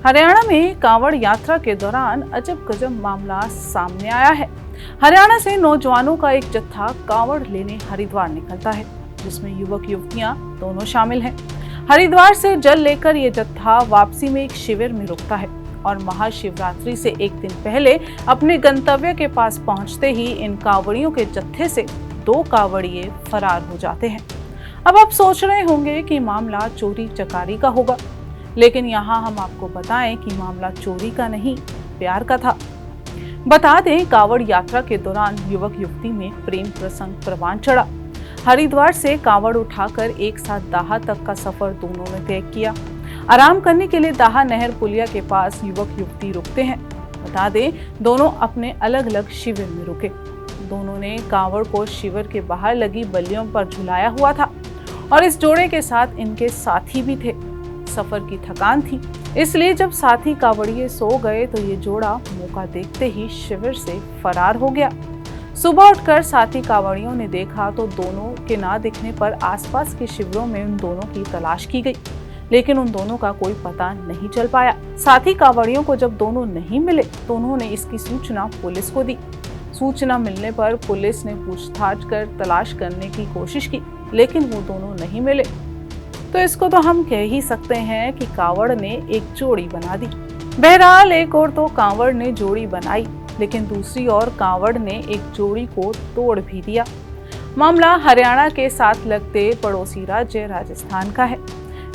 हरियाणा में कांवड़ यात्रा के दौरान अजब गजब मामला सामने आया है। हरियाणा से नौजवानों का एक जत्था कांवड़ लेने हरिद्वार निकलता है, जिसमें युवक युवतियां दोनों शामिल हैं। हरिद्वार से जल लेकर ये जत्था वापसी में एक शिविर में रुकता है और महाशिवरात्रि से एक दिन पहले अपने गंतव्य के पास पहुंचते ही इन कांवड़ियों के जत्थे से 2 कांवड़िए फरार हो जाते हैं। अब आप सोच रहे होंगे कि मामला चोरी चकारी का होगा, लेकिन यहाँ हम आपको बताएं कि मामला चोरी का नहीं, प्यार का था। बता दें, कांवड़ यात्रा के दौरान युवक युवती में प्रेम प्रसंग परवान चढ़ा। हरिद्वार से कांवड़ उठाकर एक साथ दाहा तक का सफर दोनों ने तय किया। आराम करने के लिए दाहा नहर पुलिया के पास युवक युवती रुकते हैं। बता दें, दोनों अपने अलग अलग शिविर में रुके। दोनों ने कांवड़ को शिविर के बाहर लगी बल्लियों पर झुलाया हुआ था और इस जोड़े के साथ इनके साथी भी थे। सफर की थकान थी, इसलिए जब साथी कांवड़िए सो गए तो ये जोड़ा मौका देखते ही शिविर से फरार हो गया। सुबह उठकर साथी कांवड़ियों ने देखा तो दोनों के ना दिखने पर आसपास के शिविरों में उन दोनों की तलाश की गई, लेकिन उन दोनों का कोई पता नहीं चल पाया। साथी कांवड़ियों को जब दोनों नहीं मिले तो उन्होंने इसकी सूचना पुलिस को दी। सूचना मिलने पर पुलिस ने पूछताछ कर तलाश करने की कोशिश की, लेकिन वो दोनों नहीं मिले। तो इसको तो हम कह ही सकते हैं कि कांवड़ ने एक जोड़ी बना दी। बहरहाल, एक और तो कांवड़ ने जोड़ी बनाई, लेकिन दूसरी ओर कांवड़ ने एक जोड़ी को तोड़ भी दिया। मामला हरियाणा के साथ लगते पड़ोसी राज्य राजस्थान का है।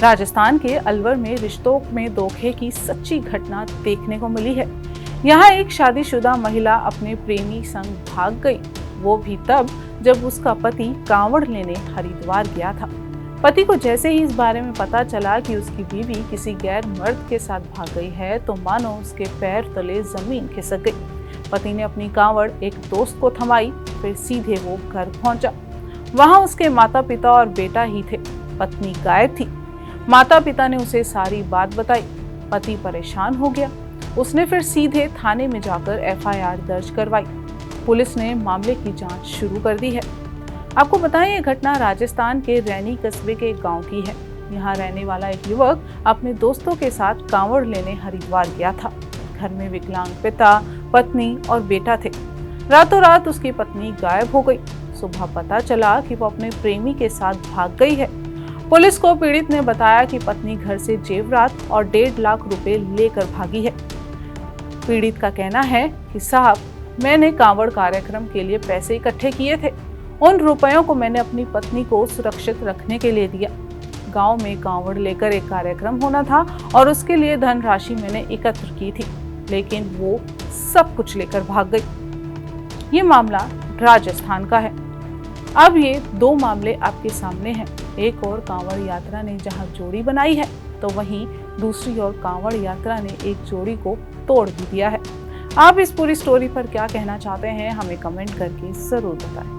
राजस्थान के अलवर में रिश्तों में धोखे की सच्ची घटना देखने को मिली है। यहाँ एक शादीशुदा महिला अपने प्रेमी संग भाग गई, वो भी तब जब उसका पति कांवड़ लेने हरिद्वार गया था। पति को जैसे ही इस बारे में पता चला कि उसकी बीवी किसी गैर मर्द के साथ भाग गई है तो मानो उसके पैर तले जमीन खिसक गई। पति ने अपनी कांवड़ एक दोस्त को थमाई, फिर सीधे वो घर पहुंचा। वहां उसके माता पिता और बेटा ही थे। पत्नी गायब थी। माता पिता ने उसे सारी बात बताई। पति परेशान हो गया। उसने फिर सीधे थाने में जाकर FIR दर्ज करवाई। पुलिस ने मामले की जांच शुरू कर दी है। आपको बताएं, ये घटना राजस्थान के रैनी कस्बे के गांव की है। यहाँ रहने वाला एक युवक अपने दोस्तों के साथ कांवड़ लेने हरिद्वार गया था। घर में विकलांग पिता, पत्नी और बेटा थे। रातों रात उसकी पत्नी गायब हो गई। सुबह पता चला कि वो अपने प्रेमी के साथ भाग गई है। पुलिस को पीड़ित ने बताया कि पत्नी घर से जेवरात और 1.5 लाख रुपए लेकर भागी है। पीड़ित का कहना है कि साहब, मैंने कांवड़ कार्यक्रम के लिए पैसे इकट्ठे किए थे। उन रुपयों को मैंने अपनी पत्नी को सुरक्षित रखने के लिए दिया। गांव में कांवड़ लेकर एक कार्यक्रम होना था और उसके लिए धनराशि मैंने एकत्र की थी, लेकिन वो सब कुछ लेकर भाग गई। ये मामला राजस्थान का है। अब ये 2 मामले आपके सामने हैं। एक और कांवड़ यात्रा ने जहां जोड़ी बनाई है, तो वहीं दूसरी ओर कांवड़ यात्रा ने एक जोड़ी को तोड़ भी दिया है। आप इस पूरी स्टोरी पर क्या कहना चाहते हैं, हमें कमेंट करके जरूर बताएं।